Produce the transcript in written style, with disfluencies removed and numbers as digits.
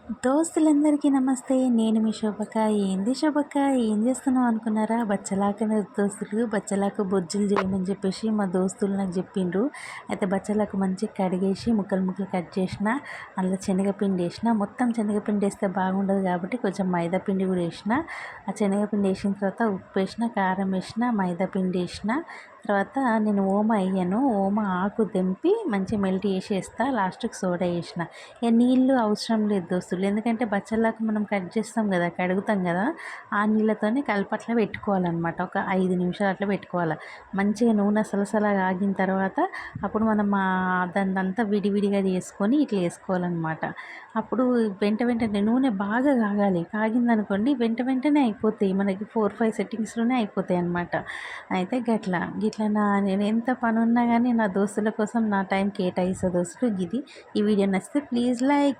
దోస్తులందరికీ నమస్తే. నేను మీ శోభక్క. ఏంది శోభక్క ఏం చేస్తున్నావు అనుకున్నారా? బచ్చలాకు దోస్తులు బచ్చలాకు బొజ్జులు చేయమని చెప్పేసి మా దోస్తులు నాకు చెప్పిండ్రు. అయితే బచ్చలాకు మంచిగా కడిగేసి ముక్కలు ముక్కలు కట్ చేసిన, అందులో శనగపిండి వేసిన. మొత్తం శనగపిండి వేస్తే బాగుండదు కాబట్టి కొంచెం మైదా పిండి కూడా వేసిన. ఆ శనగపిండి వేసిన తర్వాత ఉప్పు వేసిన, కారం వేసిన, మైదా పిండి వేసిన. తర్వాత నేను ఓమ వేయను, ఓమ ఆకు తెంపి మంచిగా మెల్ట్ చేసి వేస్తా. లాస్ట్కి సోడా వేసిన. ఇక నీళ్ళు అవసరం లేదు దోస్తులు, ఎందుకంటే బచ్చలాకు మనం కట్ చేస్తాం కదా, కడుగుతాం కదా, ఆ నీళ్ళతోనే కలపట్లా పెట్టుకోవాలన్నమాట. ఒక 5 నిమిషాలు అట్లా పెట్టుకోవాలి. మంచిగా నూనె సలసలా ఆగిన తర్వాత అప్పుడు మనం దాన్ని అంతా విడివిడిగా చేసుకొని ఇట్లా వేసుకోవాలన్నమాట. అప్పుడు వెంటనే నూనె బాగా కాగాలి. కాగిందనుకోండి వెంటనే అయిపోతాయి మనకి. 4-5 సెట్టింగ్స్లోనే అయిపోతాయి అన్నమాట. అయితే గిట్ల నేను ఎంత పని ఉన్నా కానీ నా దోస్తుల కోసం నా టైం కేటాయిస్తా దోస్తులు. ఇది ఈ వీడియో నచ్చితే ప్లీజ్ లైక్.